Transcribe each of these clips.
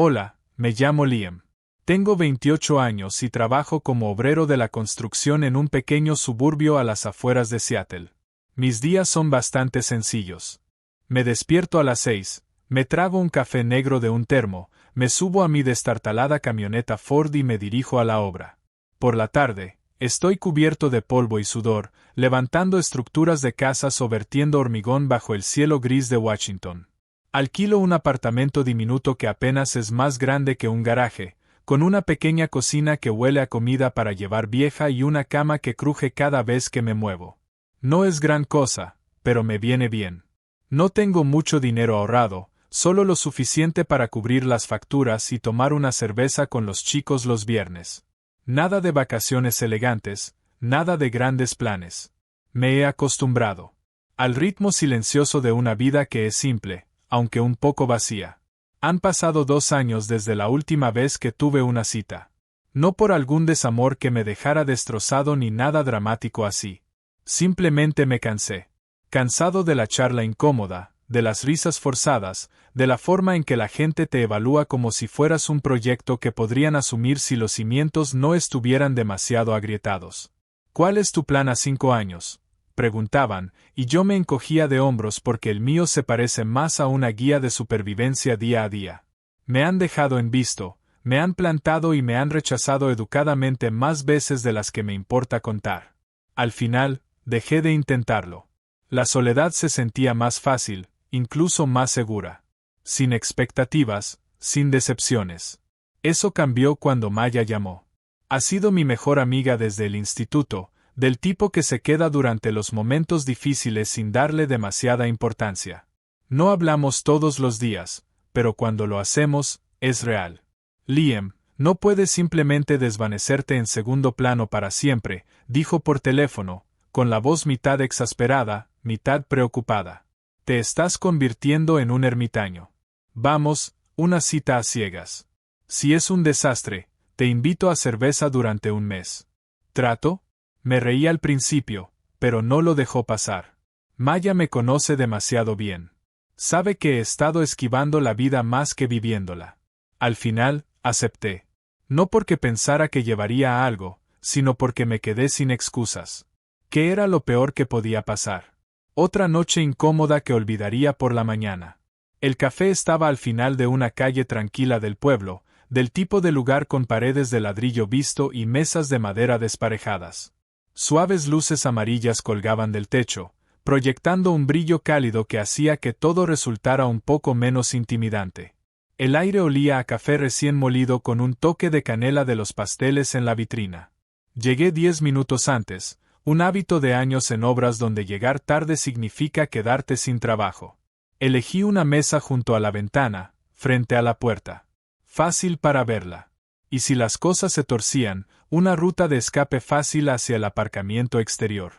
Hola, me llamo Liam. Tengo 28 años y trabajo como obrero de la construcción en un pequeño suburbio a las afueras de Seattle. Mis días son bastante sencillos. Me despierto a las 6, me trago un café negro de un termo, me subo a mi destartalada camioneta Ford y me dirijo a la obra. Por la tarde, estoy cubierto de polvo y sudor, levantando estructuras de casas o vertiendo hormigón bajo el cielo gris de Washington. Alquilo un apartamento diminuto que apenas es más grande que un garaje, con una pequeña cocina que huele a comida para llevar vieja y una cama que cruje cada vez que me muevo. No es gran cosa, pero me viene bien. No tengo mucho dinero ahorrado, solo lo suficiente para cubrir las facturas y tomar una cerveza con los chicos los viernes. Nada de vacaciones elegantes, nada de grandes planes. Me he acostumbrado al ritmo silencioso de una vida que es simple, aunque un poco vacía. Han pasado 2 años desde la última vez que tuve una cita. No por algún desamor que me dejara destrozado ni nada dramático así. Simplemente me cansé. Cansado de la charla incómoda, de las risas forzadas, de la forma en que la gente te evalúa como si fueras un proyecto que podrían asumir si los cimientos no estuvieran demasiado agrietados. ¿Cuál es tu plan a 5 años?, preguntaban, y yo me encogía de hombros porque el mío se parece más a una guía de supervivencia día a día. Me han dejado en visto, me han plantado y me han rechazado educadamente más veces de las que me importa contar. Al final, dejé de intentarlo. La soledad se sentía más fácil, incluso más segura. Sin expectativas, sin decepciones. Eso cambió cuando Maya llamó. Ha sido mi mejor amiga desde el instituto, del tipo que se queda durante los momentos difíciles sin darle demasiada importancia. No hablamos todos los días, pero cuando lo hacemos, es real. Liam, no puedes simplemente desvanecerte en segundo plano para siempre, dijo por teléfono, con la voz mitad exasperada, mitad preocupada. Te estás convirtiendo en un ermitaño. Vamos, una cita a ciegas. Si es un desastre, te invito a cerveza durante un mes. ¿Trato? Me reí al principio, pero no lo dejó pasar. Maya me conoce demasiado bien. Sabe que he estado esquivando la vida más que viviéndola. Al final, acepté. No porque pensara que llevaría a algo, sino porque me quedé sin excusas. ¿Qué era lo peor que podía pasar? Otra noche incómoda que olvidaría por la mañana. El café estaba al final de una calle tranquila del pueblo, del tipo de lugar con paredes de ladrillo visto y mesas de madera desparejadas. Suaves luces amarillas colgaban del techo, proyectando un brillo cálido que hacía que todo resultara un poco menos intimidante. El aire olía a café recién molido con un toque de canela de los pasteles en la vitrina. Llegué 10 minutos antes, un hábito de años en obras donde llegar tarde significa quedarte sin trabajo. Elegí una mesa junto a la ventana, frente a la puerta. Fácil para verla. Y si las cosas se torcían, una ruta de escape fácil hacia el aparcamiento exterior.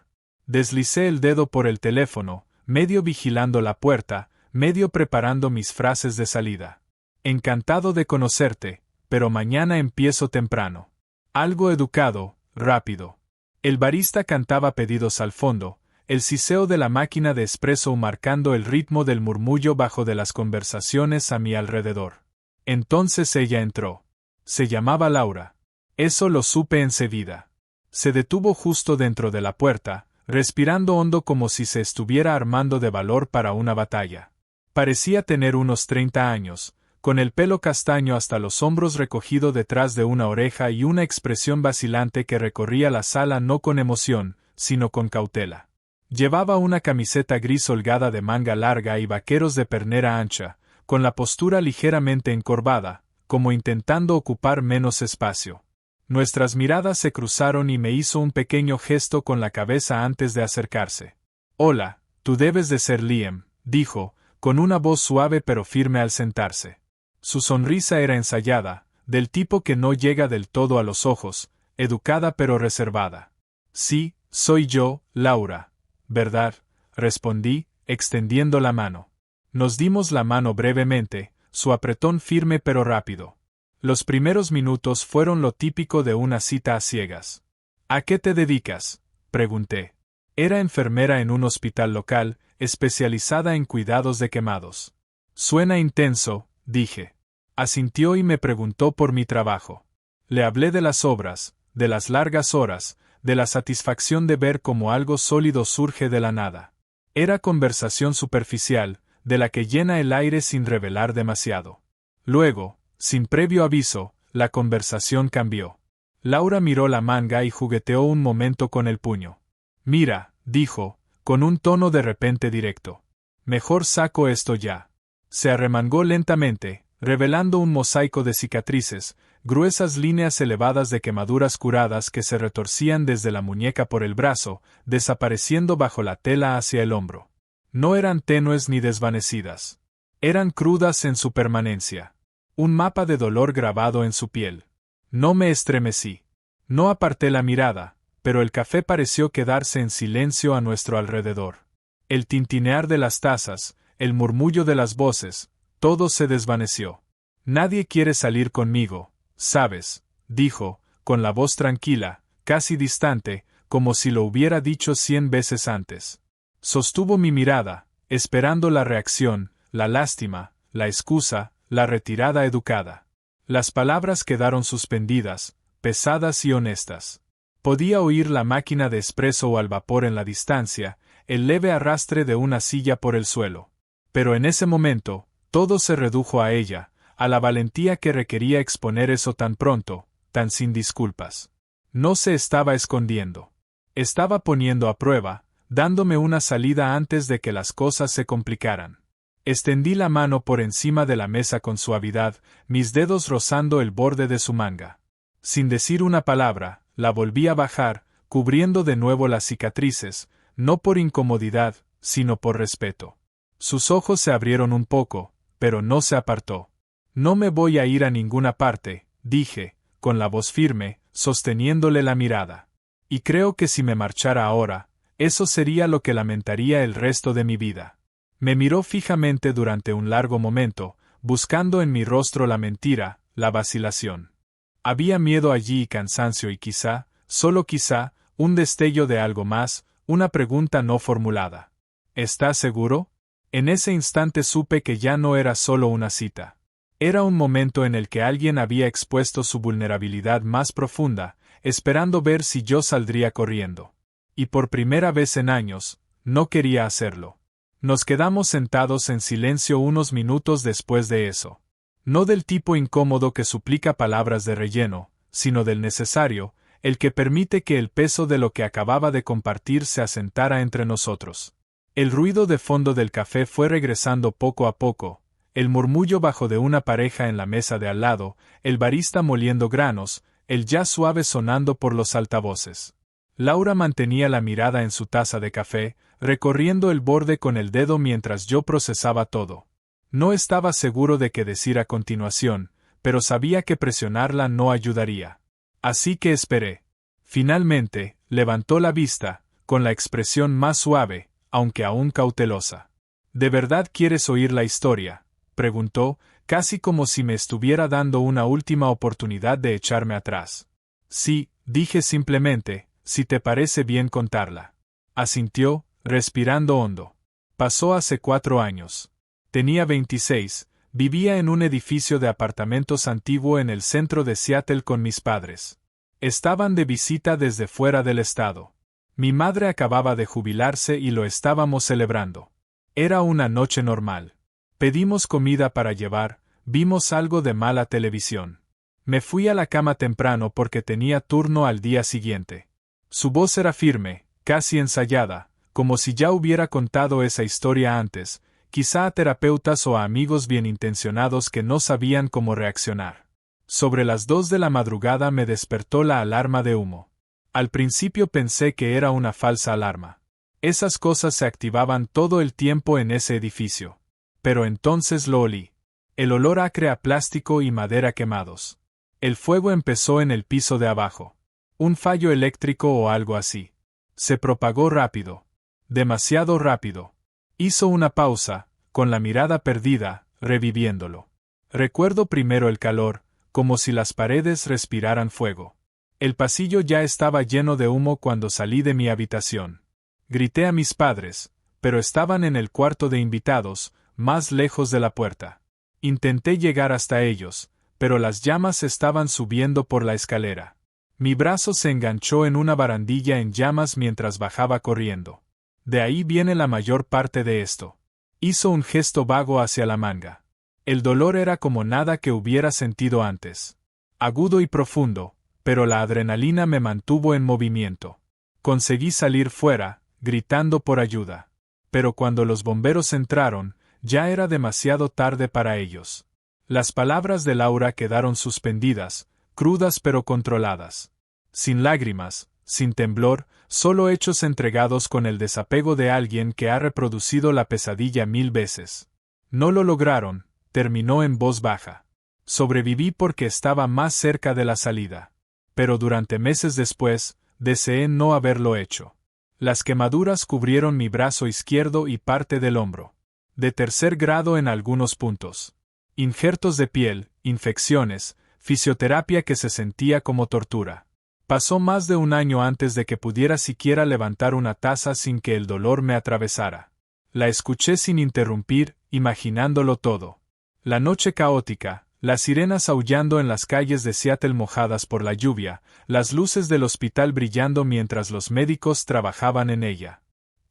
Deslicé el dedo por el teléfono, medio vigilando la puerta, medio preparando mis frases de salida. Encantado de conocerte, pero mañana empiezo temprano. Algo educado, rápido. El barista cantaba pedidos al fondo, el siseo de la máquina de espresso marcando el ritmo del murmullo bajo de las conversaciones a mi alrededor. Entonces ella entró. Se llamaba Laura. Eso lo supe enseguida. Se detuvo justo dentro de la puerta, respirando hondo como si se estuviera armando de valor para una batalla. Parecía tener unos 30 años, con el pelo castaño hasta los hombros recogido detrás de una oreja y una expresión vacilante que recorría la sala no con emoción, sino con cautela. Llevaba una camiseta gris holgada de manga larga y vaqueros de pernera ancha, con la postura ligeramente encorvada, como intentando ocupar menos espacio. Nuestras miradas se cruzaron y me hizo un pequeño gesto con la cabeza antes de acercarse. «Hola, tú debes de ser Liam», dijo, con una voz suave pero firme al sentarse. Su sonrisa era ensayada, del tipo que no llega del todo a los ojos, educada pero reservada. «Sí, soy yo, Laura. ¿Verdad?», respondí, extendiendo la mano. Nos dimos la mano brevemente, su apretón firme pero rápido. Los primeros minutos fueron lo típico de una cita a ciegas. «¿A qué te dedicas?», pregunté. Era enfermera en un hospital local, especializada en cuidados de quemados. «Suena intenso», dije. Asintió y me preguntó por mi trabajo. Le hablé de las obras, de las largas horas, de la satisfacción de ver cómo algo sólido surge de la nada. Era conversación superficial, de la que llena el aire sin revelar demasiado. Luego, sin previo aviso, la conversación cambió. Laura miró la manga y jugueteó un momento con el puño. Mira, dijo, con un tono de repente directo. Mejor saco esto ya. Se arremangó lentamente, revelando un mosaico de cicatrices, gruesas líneas elevadas de quemaduras curadas que se retorcían desde la muñeca por el brazo, desapareciendo bajo la tela hacia el hombro. No eran tenues ni desvanecidas. Eran crudas en su permanencia. Un mapa de dolor grabado en su piel. No me estremecí. No aparté la mirada, pero el café pareció quedarse en silencio a nuestro alrededor. El tintinear de las tazas, el murmullo de las voces, todo se desvaneció. Nadie quiere salir conmigo, ¿sabes?, dijo, con la voz tranquila, casi distante, como si lo hubiera dicho 100 veces antes. Sostuvo mi mirada, esperando la reacción, la lástima, la excusa, la retirada educada. Las palabras quedaron suspendidas, pesadas y honestas. Podía oír la máquina de expreso o al vapor en la distancia, el leve arrastre de una silla por el suelo. Pero en ese momento, todo se redujo a ella, a la valentía que requería exponer eso tan pronto, tan sin disculpas. No se estaba escondiendo. Estaba poniendo a prueba, dándome una salida antes de que las cosas se complicaran. Extendí la mano por encima de la mesa con suavidad, mis dedos rozando el borde de su manga. Sin decir una palabra, la volví a bajar, cubriendo de nuevo las cicatrices, no por incomodidad, sino por respeto. Sus ojos se abrieron un poco, pero no se apartó. No me voy a ir a ninguna parte, dije, con la voz firme, sosteniéndole la mirada. Y creo que si me marchara ahora, eso sería lo que lamentaría el resto de mi vida. Me miró fijamente durante un largo momento, buscando en mi rostro la mentira, la vacilación. Había miedo allí y cansancio y quizá, solo quizá, un destello de algo más, una pregunta no formulada. ¿Estás seguro? En ese instante supe que ya no era solo una cita. Era un momento en el que alguien había expuesto su vulnerabilidad más profunda, esperando ver si yo saldría corriendo. Y por primera vez en años, no quería hacerlo. Nos quedamos sentados en silencio unos minutos después de eso. No del tipo incómodo que suplica palabras de relleno, sino del necesario, el que permite que el peso de lo que acababa de compartir se asentara entre nosotros. El ruido de fondo del café fue regresando poco a poco, el murmullo bajo de una pareja en la mesa de al lado, el barista moliendo granos, el jazz suave sonando por los altavoces. Laura mantenía la mirada en su taza de café, recorriendo el borde con el dedo mientras yo procesaba todo. No estaba seguro de qué decir a continuación, pero sabía que presionarla no ayudaría. Así que esperé. Finalmente, levantó la vista, con la expresión más suave, aunque aún cautelosa. ¿De verdad quieres oír la historia?, preguntó, casi como si me estuviera dando una última oportunidad de echarme atrás. Sí, dije simplemente, si te parece bien contarla. Asintió, respirando hondo. Pasó hace 4 años. Tenía 26, vivía en un edificio de apartamentos antiguo en el centro de Seattle con mis padres. Estaban de visita desde fuera del estado. Mi madre acababa de jubilarse y lo estábamos celebrando. Era una noche normal. Pedimos comida para llevar, vimos algo de mala televisión. Me fui a la cama temprano porque tenía turno al día siguiente. Su voz era firme, casi ensayada, como si ya hubiera contado esa historia antes, quizá a terapeutas o a amigos bien intencionados que no sabían cómo reaccionar. Sobre las 2 de la madrugada me despertó la alarma de humo. Al principio pensé que era una falsa alarma. Esas cosas se activaban todo el tiempo en ese edificio. Pero entonces lo olí. El olor acre a plástico y madera quemados. El fuego empezó en el piso de abajo. Un fallo eléctrico o algo así. Se propagó rápido. Demasiado rápido. Hizo una pausa, con la mirada perdida, reviviéndolo. Recuerdo primero el calor, como si las paredes respiraran fuego. El pasillo ya estaba lleno de humo cuando salí de mi habitación. Grité a mis padres, pero estaban en el cuarto de invitados, más lejos de la puerta. Intenté llegar hasta ellos, pero las llamas estaban subiendo por la escalera. Mi brazo se enganchó en una barandilla en llamas mientras bajaba corriendo. De ahí viene la mayor parte de esto. Hizo un gesto vago hacia la manga. El dolor era como nada que hubiera sentido antes. Agudo y profundo, pero la adrenalina me mantuvo en movimiento. Conseguí salir fuera, gritando por ayuda. Pero cuando los bomberos entraron, ya era demasiado tarde para ellos. Las palabras de Laura quedaron suspendidas, crudas pero controladas. Sin lágrimas, sin temblor, solo hechos entregados con el desapego de alguien que ha reproducido la pesadilla 1000 veces. No lo lograron, terminó en voz baja. Sobreviví porque estaba más cerca de la salida. Pero durante meses después, deseé no haberlo hecho. Las quemaduras cubrieron mi brazo izquierdo y parte del hombro. De tercer grado en algunos puntos. Injertos de piel, infecciones, fisioterapia que se sentía como tortura. Pasó más de un año antes de que pudiera siquiera levantar una taza sin que el dolor me atravesara. La escuché sin interrumpir, imaginándolo todo. La noche caótica, las sirenas aullando en las calles de Seattle mojadas por la lluvia, las luces del hospital brillando mientras los médicos trabajaban en ella.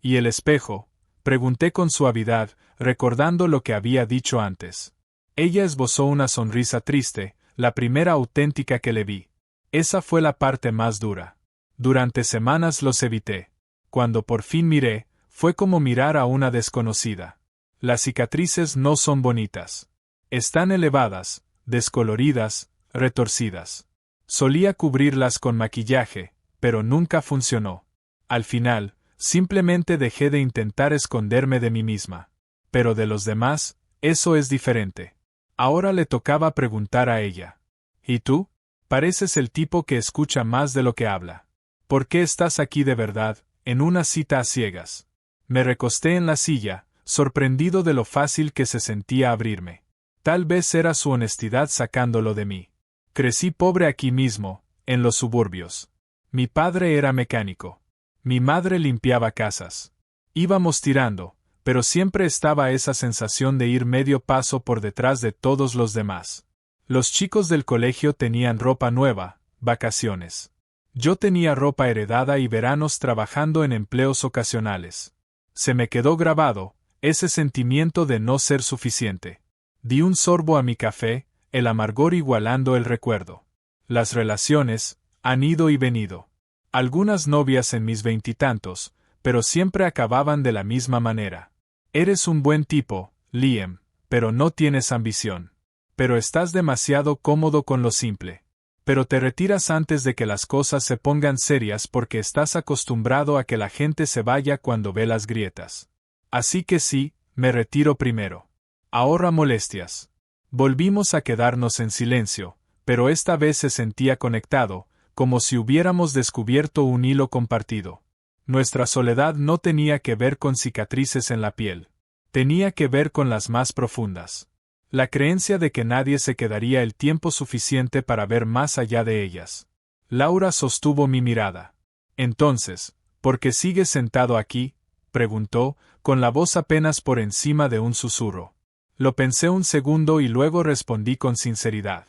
¿Y el espejo? Pregunté con suavidad, recordando lo que había dicho antes. Ella esbozó una sonrisa triste, la primera auténtica que le vi. Esa fue la parte más dura. Durante semanas los evité. Cuando por fin miré, fue como mirar a una desconocida. Las cicatrices no son bonitas. Están elevadas, descoloridas, retorcidas. Solía cubrirlas con maquillaje, pero nunca funcionó. Al final, simplemente dejé de intentar esconderme de mí misma. Pero de los demás, eso es diferente. Ahora le tocaba preguntar a ella. ¿Y tú? Pareces el tipo que escucha más de lo que habla. ¿Por qué estás aquí de verdad, en una cita a ciegas? Me recosté en la silla, sorprendido de lo fácil que se sentía abrirme. Tal vez era su honestidad sacándolo de mí. Crecí pobre aquí mismo, en los suburbios. Mi padre era mecánico. Mi madre limpiaba casas. Íbamos tirando, pero siempre estaba esa sensación de ir medio paso por detrás de todos los demás. Los chicos del colegio tenían ropa nueva, vacaciones. Yo tenía ropa heredada y veranos trabajando en empleos ocasionales. Se me quedó grabado, ese sentimiento de no ser suficiente. Di un sorbo a mi café, el amargor igualando el recuerdo. Las relaciones han ido y venido. Algunas novias en mis veintitantos, pero siempre acababan de la misma manera. Eres un buen tipo, Liam, pero no tienes ambición. Pero estás demasiado cómodo con lo simple. Pero te retiras antes de que las cosas se pongan serias porque estás acostumbrado a que la gente se vaya cuando ve las grietas. Así que sí, me retiro primero. Ahorra molestias. Volvimos a quedarnos en silencio, pero esta vez se sentía conectado, como si hubiéramos descubierto un hilo compartido. Nuestra soledad no tenía que ver con cicatrices en la piel. Tenía que ver con las más profundas. La creencia de que nadie se quedaría el tiempo suficiente para ver más allá de ellas. Laura sostuvo mi mirada. Entonces, ¿por qué sigues sentado aquí?, preguntó, con la voz apenas por encima de un susurro. Lo pensé un segundo y luego respondí con sinceridad.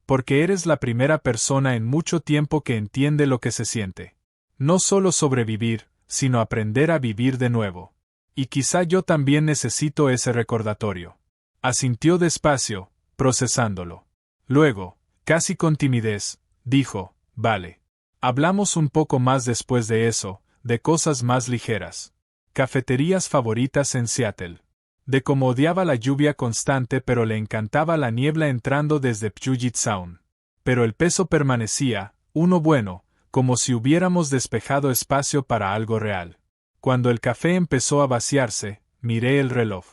Porque eres la primera persona en mucho tiempo que entiende lo que se siente. No solo sobrevivir, sino aprender a vivir de nuevo. Y quizá yo también necesito ese recordatorio. Asintió despacio, procesándolo. Luego, casi con timidez, dijo, vale. Hablamos un poco más después de eso, de cosas más ligeras. Cafeterías favoritas en Seattle. De cómo odiaba la lluvia constante pero le encantaba la niebla entrando desde Puget Sound. Pero el peso permanecía, uno bueno, como si hubiéramos despejado espacio para algo real. Cuando el café empezó a vaciarse, miré el reloj.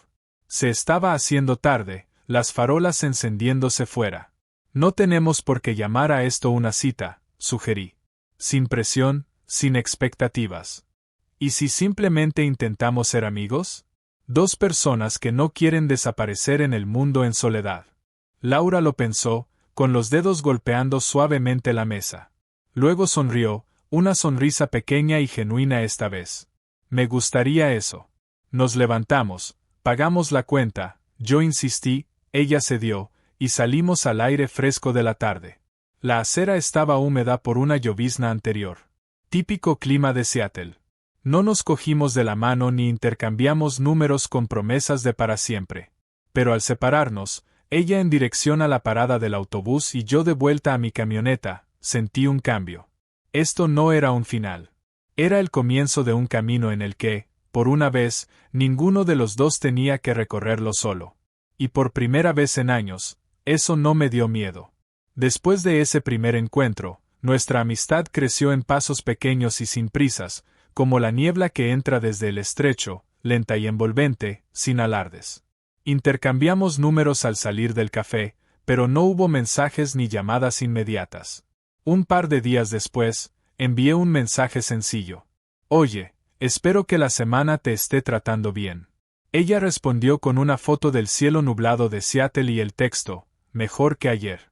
Se estaba haciendo tarde, las farolas encendiéndose fuera. No tenemos por qué llamar a esto una cita, sugerí. Sin presión, sin expectativas. ¿Y si simplemente intentamos ser amigos? Dos personas que no quieren desaparecer en el mundo en soledad. Laura lo pensó, con los dedos golpeando suavemente la mesa. Luego sonrió, una sonrisa pequeña y genuina esta vez. Me gustaría eso. Nos levantamos, pagamos la cuenta, yo insistí, Ella cedió, y salimos al aire fresco de la tarde. La acera estaba húmeda por una llovizna anterior. Típico clima de Seattle. No nos cogimos de la mano ni intercambiamos números con promesas de para siempre. Pero al separarnos, ella en dirección a la parada del autobús y yo de vuelta a mi camioneta, sentí un cambio. Esto no era un final. Era el comienzo de un camino en el que, por una vez, ninguno de los dos tenía que recorrerlo solo. Y por primera vez en años, eso no me dio miedo. Después de ese primer encuentro, nuestra amistad creció en pasos pequeños y sin prisas, como la niebla que entra desde el estrecho, lenta y envolvente, sin alardes. Intercambiamos números al salir del café, pero no hubo mensajes ni llamadas inmediatas. Un par de días después, envié un mensaje sencillo. Oye, espero que la semana te esté tratando bien. Ella respondió con una foto del cielo nublado de Seattle y el texto, mejor que ayer.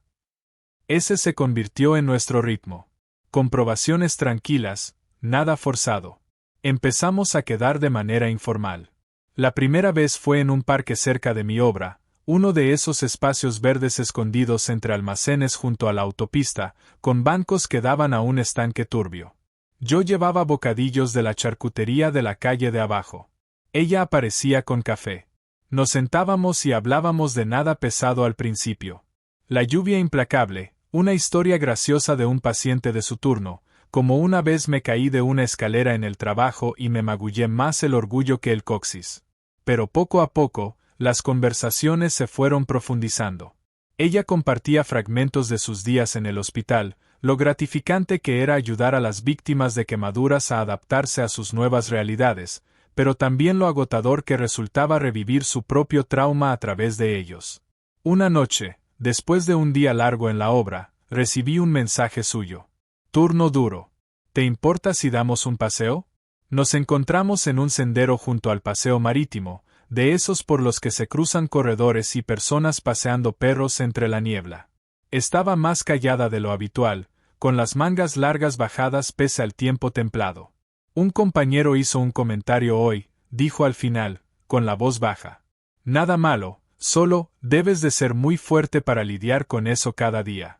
Ese se convirtió en nuestro ritmo. Comprobaciones tranquilas, nada forzado. Empezamos a quedar de manera informal. La primera vez fue en un parque cerca de mi obra, uno de esos espacios verdes escondidos entre almacenes junto a la autopista, con bancos que daban a un estanque turbio. Yo llevaba bocadillos de la charcutería de la calle de abajo. Ella aparecía con café. Nos sentábamos y hablábamos de nada pesado al principio. La lluvia implacable, una historia graciosa de un paciente de su turno, como una vez me caí de una escalera en el trabajo y me magullé más el orgullo que el coxis. Pero poco a poco, las conversaciones se fueron profundizando. Ella compartía fragmentos de sus días en el hospital, lo gratificante que era ayudar a las víctimas de quemaduras a adaptarse a sus nuevas realidades, pero también lo agotador que resultaba revivir su propio trauma a través de ellos. Una noche, después de un día largo en la obra, recibí un mensaje suyo. Turno duro. ¿Te importa si damos un paseo? Nos encontramos en un sendero junto al paseo marítimo, de esos por los que se cruzan corredores y personas paseando perros entre la niebla. Estaba más callada de lo habitual, con las mangas largas bajadas pese al tiempo templado. Un compañero hizo un comentario hoy, dijo al final, con la voz baja. Nada malo, solo, debes de ser muy fuerte para lidiar con eso cada día.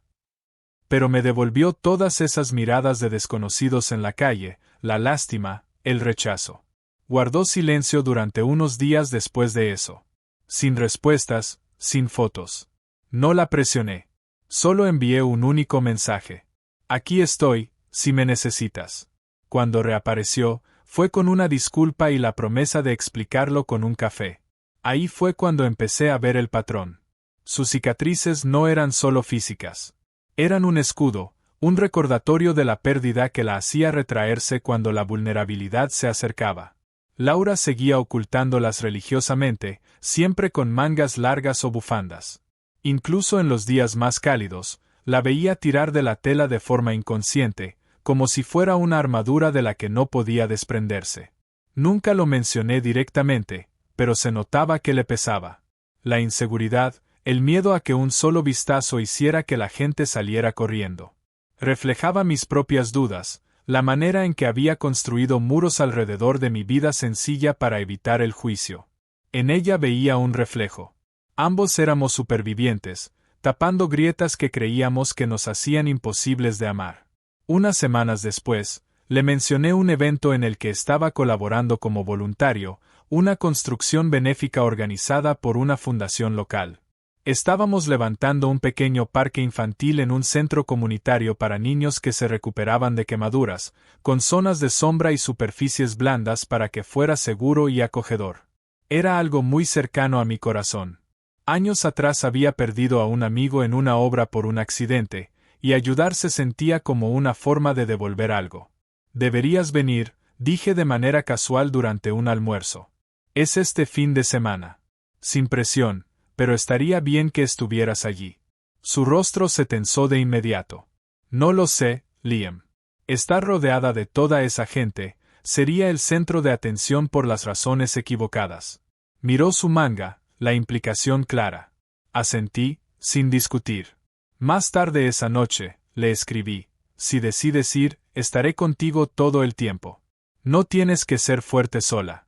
Pero me devolvió todas esas miradas de desconocidos en la calle, la lástima, el rechazo. Guardó silencio durante unos días después de eso. Sin respuestas, sin fotos. No la presioné. Solo envié un único mensaje. Aquí estoy, si me necesitas. Cuando reapareció, fue con una disculpa y la promesa de explicarlo con un café. Ahí fue cuando empecé a ver el patrón. Sus cicatrices no eran solo físicas. Eran un escudo, un recordatorio de la pérdida que la hacía retraerse cuando la vulnerabilidad se acercaba. Laura seguía ocultándolas religiosamente, siempre con mangas largas o bufandas. Incluso en los días más cálidos, la veía tirar de la tela de forma inconsciente, como si fuera una armadura de la que no podía desprenderse. Nunca lo mencioné directamente, pero se notaba que le pesaba. La inseguridad, el miedo a que un solo vistazo hiciera que la gente saliera corriendo. Reflejaba mis propias dudas, la manera en que había construido muros alrededor de mi vida sencilla para evitar el juicio. En ella veía un reflejo. Ambos éramos supervivientes, tapando grietas que creíamos que nos hacían imposibles de amar. Unas semanas después, le mencioné un evento en el que estaba colaborando como voluntario, una construcción benéfica organizada por una fundación local. Estábamos levantando un pequeño parque infantil en un centro comunitario para niños que se recuperaban de quemaduras, con zonas de sombra y superficies blandas para que fuera seguro y acogedor. Era algo muy cercano a mi corazón. Años atrás había perdido a un amigo en una obra por un accidente, y ayudar se sentía como una forma de devolver algo. Deberías venir, dije de manera casual durante un almuerzo. Es este fin de semana. Sin presión, pero estaría bien que estuvieras allí. Su rostro se tensó de inmediato. No lo sé, Liam. Estar rodeada de toda esa gente, sería el centro de atención por las razones equivocadas. Miró su manga, la implicación clara. Asentí, sin discutir. Más tarde esa noche, le escribí, si decides ir, estaré contigo todo el tiempo. No tienes que ser fuerte sola.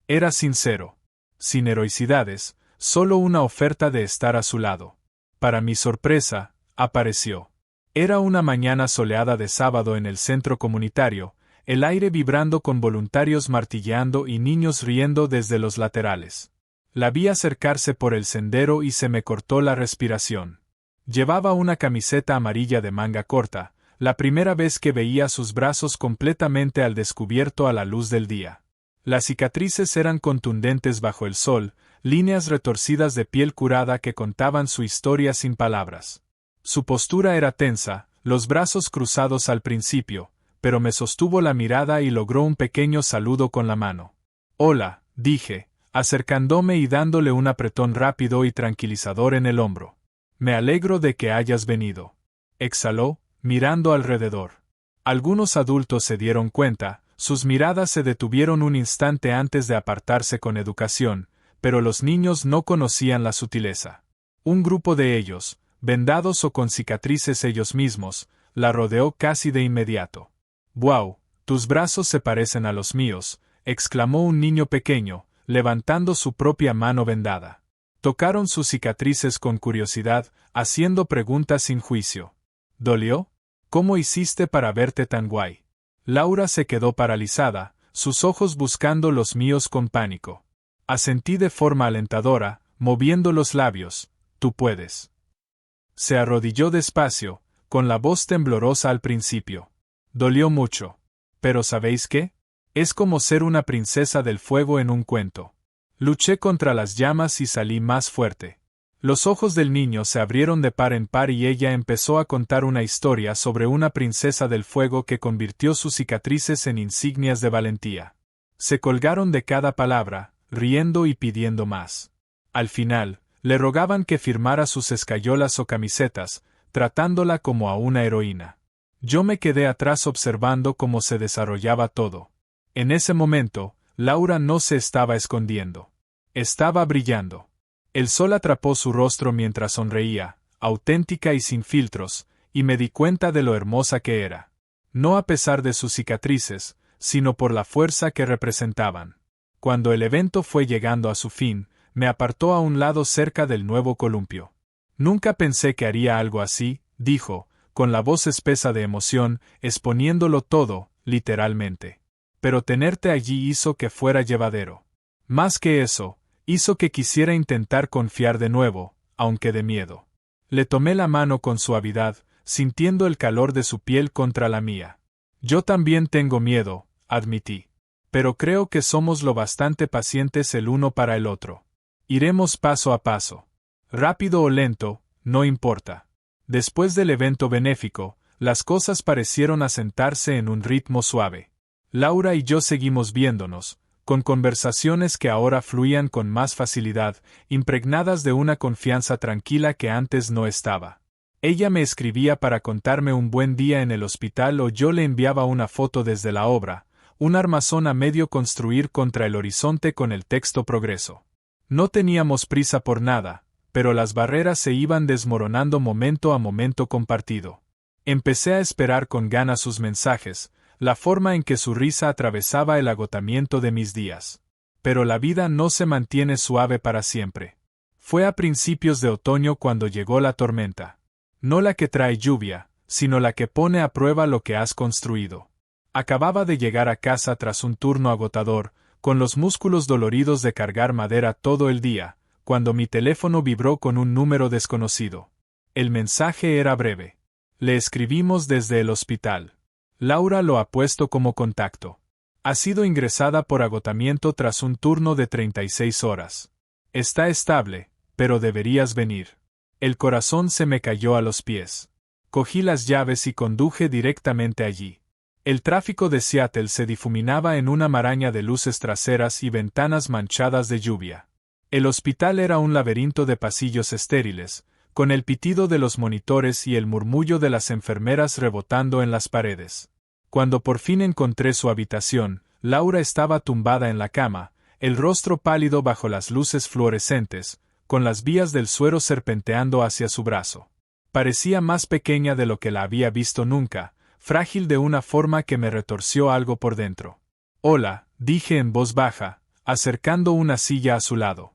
Era sincero. Sin heroicidades, Solo una oferta de estar a su lado. Para mi sorpresa, apareció. Era una mañana soleada de sábado en el centro comunitario, el aire vibrando con voluntarios martilleando y niños riendo desde los laterales. La vi acercarse por el sendero y se me cortó la respiración. Llevaba una camiseta amarilla de manga corta, la primera vez que veía sus brazos completamente al descubierto a la luz del día. Las cicatrices eran contundentes bajo el sol, líneas retorcidas de piel curada que contaban su historia sin palabras. Su postura era tensa, los brazos cruzados al principio, pero me sostuvo la mirada y logró un pequeño saludo con la mano. «Hola», dije, acercándome y dándole un apretón rápido y tranquilizador en el hombro. «Me alegro de que hayas venido», exhaló, mirando alrededor. Algunos adultos se dieron cuenta, sus miradas se detuvieron un instante antes de apartarse con educación, pero los niños no conocían la sutileza. Un grupo de ellos, vendados o con cicatrices ellos mismos, la rodeó casi de inmediato. «¡Guau! Tus brazos se parecen a los míos», exclamó un niño pequeño, levantando su propia mano vendada. Tocaron sus cicatrices con curiosidad, haciendo preguntas sin juicio. «¿Dolió? ¿Cómo hiciste para verte tan guay?» Laura se quedó paralizada, sus ojos buscando los míos con pánico. Asentí de forma alentadora, moviendo los labios. «Tú puedes». Se arrodilló despacio, con la voz temblorosa al principio. «Dolió mucho. Pero ¿sabéis qué? Es como ser una princesa del fuego en un cuento. Luché contra las llamas y salí más fuerte». Los ojos del niño se abrieron de par en par y ella empezó a contar una historia sobre una princesa del fuego que convirtió sus cicatrices en insignias de valentía. Se colgaron de cada palabra, riendo y pidiendo más. Al final, le rogaban que firmara sus escayolas o camisetas, tratándola como a una heroína. Yo me quedé atrás observando cómo se desarrollaba todo. En ese momento, Laura no se estaba escondiendo. Estaba brillando. El sol atrapó su rostro mientras sonreía, auténtica y sin filtros, y me di cuenta de lo hermosa que era. No a pesar de sus cicatrices, sino por la fuerza que representaban. Cuando el evento fue llegando a su fin, me apartó a un lado cerca del nuevo columpio. «Nunca pensé que haría algo así», dijo, con la voz espesa de emoción, exponiéndolo todo, literalmente. «Pero tenerte allí hizo que fuera llevadero. Más que eso, hizo que quisiera intentar confiar de nuevo, aunque de miedo». Le tomé la mano con suavidad, sintiendo el calor de su piel contra la mía. «Yo también tengo miedo», admití. «Pero creo que somos lo bastante pacientes el uno para el otro. Iremos paso a paso. Rápido o lento, no importa». Después del evento benéfico, las cosas parecieron asentarse en un ritmo suave. Laura y yo seguimos viéndonos, con conversaciones que ahora fluían con más facilidad, impregnadas de una confianza tranquila que antes no estaba. Ella me escribía para contarme un buen día en el hospital o yo le enviaba una foto desde la obra, un armazón a medio construir contra el horizonte con el texto «Progreso». No teníamos prisa por nada, pero las barreras se iban desmoronando momento a momento compartido. Empecé a esperar con ganas sus mensajes, la forma en que su risa atravesaba el agotamiento de mis días. Pero la vida no se mantiene suave para siempre. Fue a principios de otoño cuando llegó la tormenta. No la que trae lluvia, sino la que pone a prueba lo que has construido. Acababa de llegar a casa tras un turno agotador, con los músculos doloridos de cargar madera todo el día, cuando mi teléfono vibró con un número desconocido. El mensaje era breve. Le escribimos desde el hospital. Laura lo ha puesto como contacto. Ha sido ingresada por agotamiento tras un turno de 36 horas. Está estable, pero deberías venir. El corazón se me cayó a los pies. Cogí las llaves y conduje directamente allí. El tráfico de Seattle se difuminaba en una maraña de luces traseras y ventanas manchadas de lluvia. El hospital era un laberinto de pasillos estériles, con el pitido de los monitores y el murmullo de las enfermeras rebotando en las paredes. Cuando por fin encontré su habitación, Laura estaba tumbada en la cama, el rostro pálido bajo las luces fluorescentes, con las vías del suero serpenteando hacia su brazo. Parecía más pequeña de lo que la había visto nunca, frágil de una forma que me retorció algo por dentro. «Hola», dije en voz baja, acercando una silla a su lado.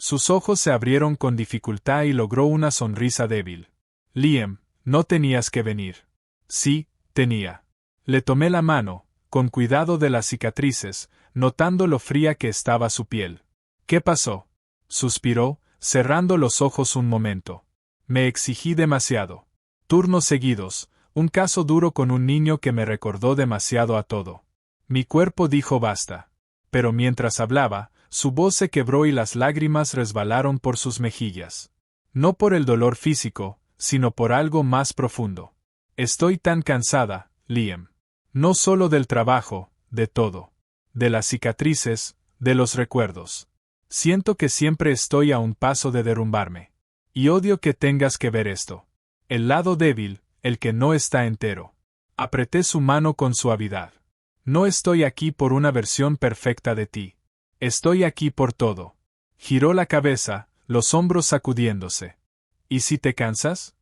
Sus ojos se abrieron con dificultad y logró una sonrisa débil. Liam, no tenías que venir. Sí, tenía. Le tomé la mano, con cuidado de las cicatrices, notando lo fría que estaba su piel. ¿Qué pasó? Suspiró, cerrando los ojos un momento. Me exigí demasiado. Turnos seguidos, un caso duro con un niño que me recordó demasiado a todo. Mi cuerpo dijo basta. Pero mientras hablaba, su voz se quebró y las lágrimas resbalaron por sus mejillas. No por el dolor físico, sino por algo más profundo. Estoy tan cansada, Liam. No solo del trabajo, de todo. De las cicatrices, de los recuerdos. Siento que siempre estoy a un paso de derrumbarme. Y odio que tengas que ver esto. El lado débil, el que no está entero. Apreté su mano con suavidad. No estoy aquí por una versión perfecta de ti. Estoy aquí por todo. Giró la cabeza, los hombros sacudiéndose. ¿Y si te cansas?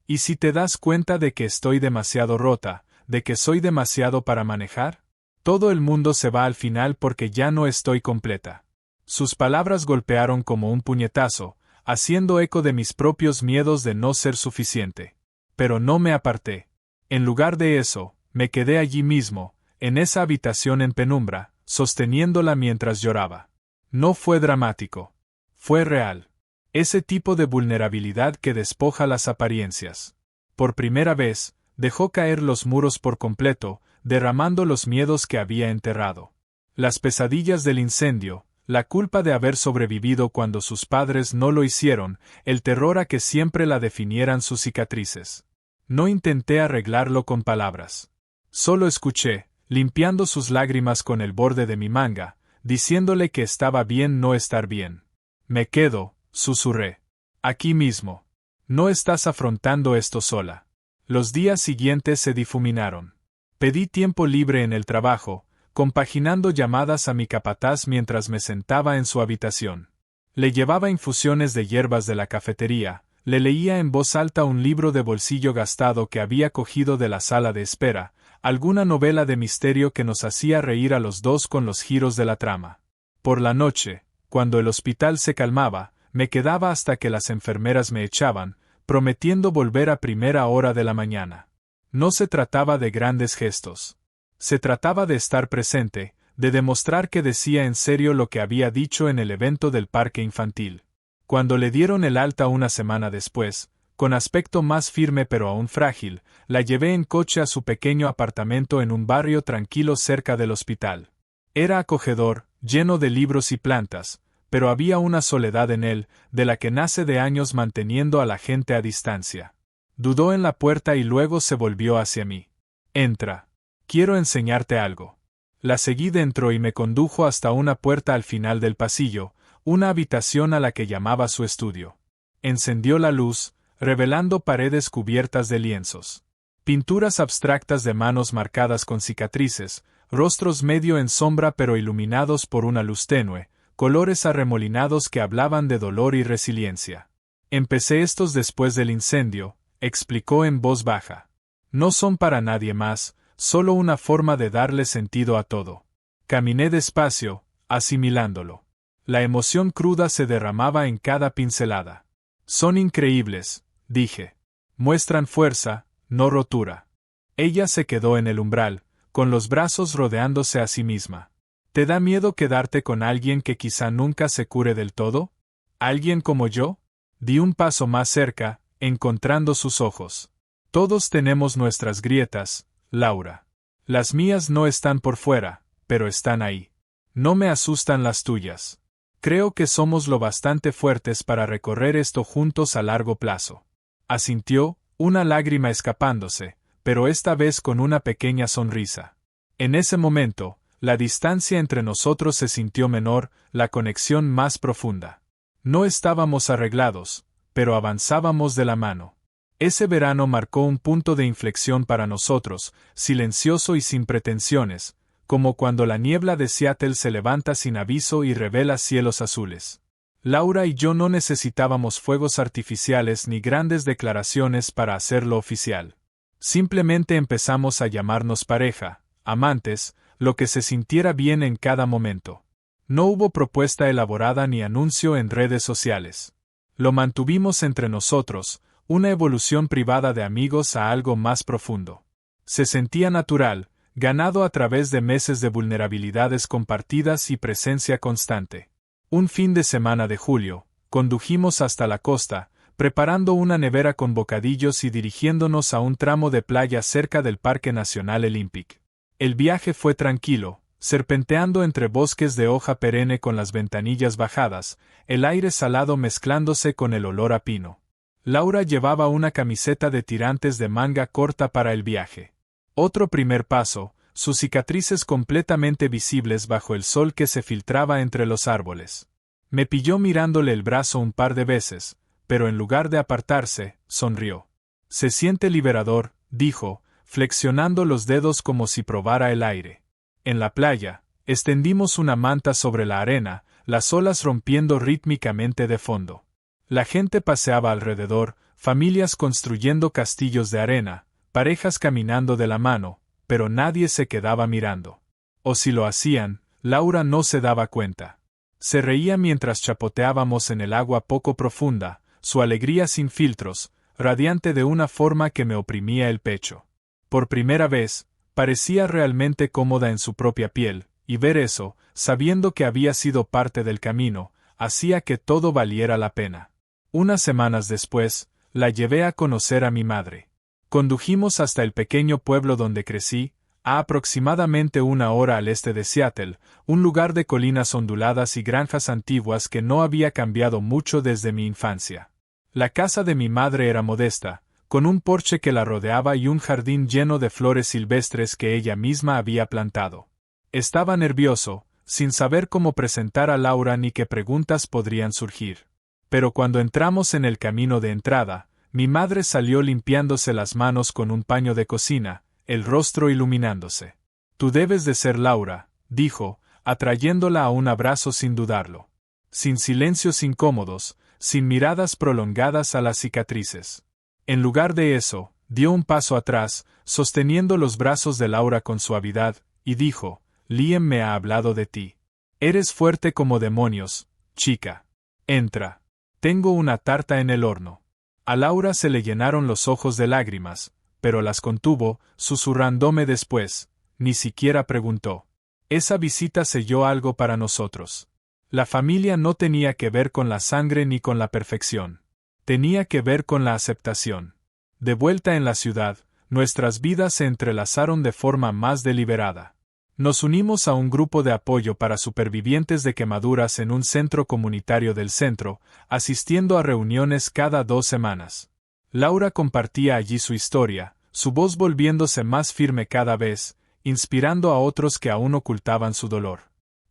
¿Y si te das cuenta de que estoy demasiado rota, de que soy demasiado para manejar? Todo el mundo se va al final porque ya no estoy completa. Sus palabras golpearon como un puñetazo, haciendo eco de mis propios miedos de no ser suficiente. Pero no me aparté. En lugar de eso, me quedé allí mismo, en esa habitación en penumbra, sosteniéndola mientras lloraba. No fue dramático. Fue real. Ese tipo de vulnerabilidad que despoja las apariencias. Por primera vez, dejó caer los muros por completo, derramando los miedos que había enterrado. Las pesadillas del incendio, la culpa de haber sobrevivido cuando sus padres no lo hicieron, el terror a que siempre la definieran sus cicatrices. No intenté arreglarlo con palabras. Solo escuché, limpiando sus lágrimas con el borde de mi manga, diciéndole que estaba bien no estar bien. Me quedo, susurré. Aquí mismo. No estás afrontando esto sola. Los días siguientes se difuminaron. Pedí tiempo libre en el trabajo, compaginando llamadas a mi capataz mientras me sentaba en su habitación. Le llevaba infusiones de hierbas de la cafetería, le leía en voz alta un libro de bolsillo gastado que había cogido de la sala de espera, alguna novela de misterio que nos hacía reír a los dos con los giros de la trama. Por la noche, cuando el hospital se calmaba, me quedaba hasta que las enfermeras me echaban, prometiendo volver a primera hora de la mañana. No se trataba de grandes gestos. Se trataba de estar presente, de demostrar que decía en serio lo que había dicho en el evento del parque infantil. Cuando le dieron el alta una semana después, con aspecto más firme pero aún frágil, la llevé en coche a su pequeño apartamento en un barrio tranquilo cerca del hospital. Era acogedor, lleno de libros y plantas, pero había una soledad en él, de la que nace de años manteniendo a la gente a distancia. Dudó en la puerta y luego se volvió hacia mí. Entra. Quiero enseñarte algo. La seguí dentro y me condujo hasta una puerta al final del pasillo, una habitación a la que llamaba su estudio. Encendió la luz, revelando paredes cubiertas de lienzos. Pinturas abstractas de manos marcadas con cicatrices, rostros medio en sombra pero iluminados por una luz tenue, colores arremolinados que hablaban de dolor y resiliencia. Empecé estos después del incendio, explicó en voz baja. No son para nadie más, solo una forma de darle sentido a todo. Caminé despacio, asimilándolo. La emoción cruda se derramaba en cada pincelada. Son increíbles, dije. Muestran fuerza, no rotura. Ella se quedó en el umbral, con los brazos rodeándose a sí misma. ¿Te da miedo quedarte con alguien que quizá nunca se cure del todo? ¿Alguien como yo? Di un paso más cerca, encontrando sus ojos. Todos tenemos nuestras grietas, Laura. Las mías no están por fuera, pero están ahí. No me asustan las tuyas. Creo que somos lo bastante fuertes para recorrer esto juntos a largo plazo. Asintió, una lágrima escapándose, pero esta vez con una pequeña sonrisa. En ese momento, la distancia entre nosotros se sintió menor, la conexión más profunda. No estábamos arreglados, pero avanzábamos de la mano. Ese verano marcó un punto de inflexión para nosotros, silencioso y sin pretensiones, como cuando la niebla de Seattle se levanta sin aviso y revela cielos azules. Laura y yo no necesitábamos fuegos artificiales ni grandes declaraciones para hacerlo oficial. Simplemente empezamos a llamarnos pareja, amantes, lo que se sintiera bien en cada momento. No hubo propuesta elaborada ni anuncio en redes sociales. Lo mantuvimos entre nosotros, una evolución privada de amigos a algo más profundo. Se sentía natural, ganado a través de meses de vulnerabilidades compartidas y presencia constante. Un fin de semana de julio, condujimos hasta la costa, preparando una nevera con bocadillos y dirigiéndonos a un tramo de playa cerca del Parque Nacional Olympic. El viaje fue tranquilo, serpenteando entre bosques de hoja perenne con las ventanillas bajadas, el aire salado mezclándose con el olor a pino. Laura llevaba una camiseta de tirantes de manga corta para el viaje. Otro primer paso, sus cicatrices completamente visibles bajo el sol que se filtraba entre los árboles. Me pilló mirándole el brazo un par de veces, pero en lugar de apartarse, sonrió. Se siente liberador, dijo, flexionando los dedos como si probara el aire. En la playa, extendimos una manta sobre la arena, las olas rompiendo rítmicamente de fondo. La gente paseaba alrededor, familias construyendo castillos de arena, parejas caminando de la mano, pero nadie se quedaba mirando. O si lo hacían, Laura no se daba cuenta. Se reía mientras chapoteábamos en el agua poco profunda, su alegría sin filtros, radiante de una forma que me oprimía el pecho. Por primera vez, parecía realmente cómoda en su propia piel, y ver eso, sabiendo que había sido parte del camino, hacía que todo valiera la pena. Unas semanas después, la llevé a conocer a mi madre. Condujimos hasta el pequeño pueblo donde crecí, a aproximadamente 1 hora al este de Seattle, un lugar de colinas onduladas y granjas antiguas que no había cambiado mucho desde mi infancia. La casa de mi madre era modesta, con un porche que la rodeaba y un jardín lleno de flores silvestres que ella misma había plantado. Estaba nervioso, sin saber cómo presentar a Laura ni qué preguntas podrían surgir. Pero cuando entramos en el camino de entrada, mi madre salió limpiándose las manos con un paño de cocina, el rostro iluminándose. «Tú debes de ser Laura», dijo, atrayéndola a un abrazo sin dudarlo. Sin silencios incómodos, sin miradas prolongadas a las cicatrices. En lugar de eso, dio un paso atrás, sosteniendo los brazos de Laura con suavidad, y dijo, «Liam me ha hablado de ti. Eres fuerte como demonios, chica. Entra. Tengo una tarta en el horno». A Laura se le llenaron los ojos de lágrimas, pero las contuvo, susurrándome después, ni siquiera preguntó. Esa visita selló algo para nosotros. La familia no tenía que ver con la sangre ni con la perfección. Tenía que ver con la aceptación. De vuelta en la ciudad, nuestras vidas se entrelazaron de forma más deliberada. Nos unimos a un grupo de apoyo para supervivientes de quemaduras en un centro comunitario del centro, asistiendo a reuniones cada 2 semanas. Laura compartía allí su historia, su voz volviéndose más firme cada vez, inspirando a otros que aún ocultaban su dolor.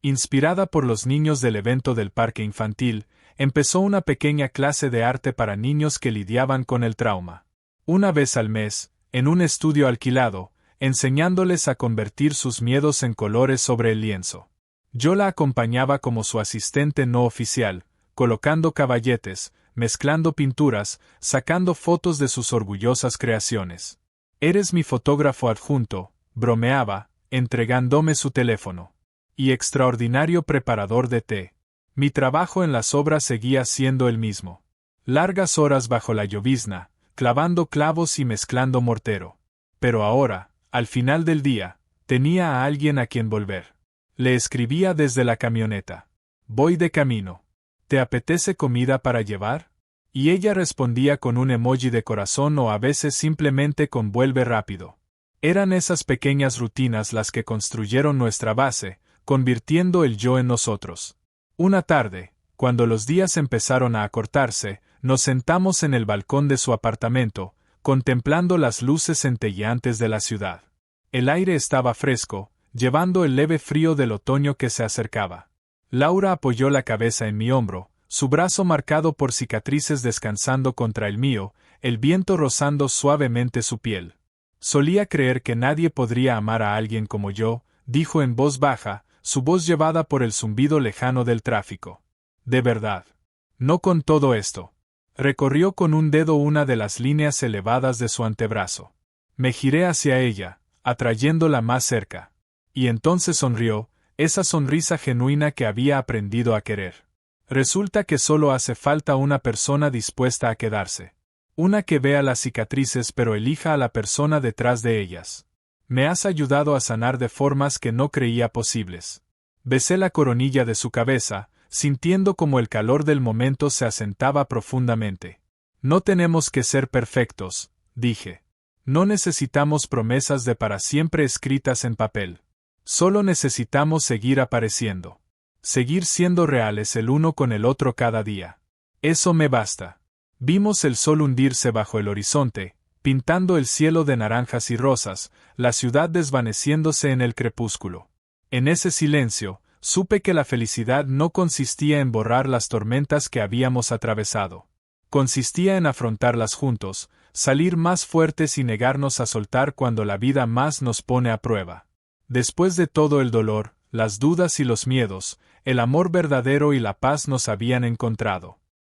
Inspirada por los niños del evento del parque infantil, empezó una pequeña clase de arte para niños que lidiaban con el trauma. Una vez al mes, en un estudio alquilado, enseñándoles a convertir sus miedos en colores sobre el lienzo. Yo la acompañaba como su asistente no oficial, colocando caballetes, mezclando pinturas, sacando fotos de sus orgullosas creaciones. «Eres mi fotógrafo adjunto», bromeaba, entregándome su teléfono. «Y extraordinario preparador de té». Mi trabajo en las obras seguía siendo el mismo. Largas horas bajo la llovizna, clavando clavos y mezclando mortero. Pero ahora, al final del día, tenía a alguien a quien volver. Le escribía desde la camioneta. «Voy de camino. ¿Te apetece comida para llevar?». Y ella respondía con un emoji de corazón o a veces simplemente con «vuelve rápido». Eran esas pequeñas rutinas las que construyeron nuestra base, convirtiendo el yo en nosotros. Una tarde, cuando los días empezaron a acortarse, nos sentamos en el balcón de su apartamento, contemplando las luces centelleantes de la ciudad. El aire estaba fresco, llevando el leve frío del otoño que se acercaba. Laura apoyó la cabeza en mi hombro, su brazo marcado por cicatrices descansando contra el mío, el viento rozando suavemente su piel. «Solía creer que nadie podría amar a alguien como yo», dijo en voz baja, su voz llevada por el zumbido lejano del tráfico. «De verdad. No con todo esto». Recorrió con un dedo una de las líneas elevadas de su antebrazo. Me giré hacia ella, atrayéndola más cerca. Y entonces sonrió, esa sonrisa genuina que había aprendido a querer. Resulta que solo hace falta una persona dispuesta a quedarse. Una que vea las cicatrices pero elija a la persona detrás de ellas. Me has ayudado a sanar de formas que no creía posibles. Besé la coronilla de su cabeza, sintiendo como el calor del momento se asentaba profundamente. No tenemos que ser perfectos, dije. No necesitamos promesas de para siempre escritas en papel. Solo necesitamos seguir apareciendo. Seguir siendo reales el uno con el otro cada día. Eso me basta. Vimos el sol hundirse bajo el horizonte, pintando el cielo de naranjas y rosas, la ciudad desvaneciéndose en el crepúsculo. En ese silencio, supe que la felicidad no consistía en borrar las tormentas que habíamos atravesado. Consistía en afrontarlas juntos, salir más fuertes y negarnos a soltar cuando la vida más nos pone a prueba. Después de todo el dolor, las dudas y los miedos, el amor verdadero y la paz nos habían encontrado.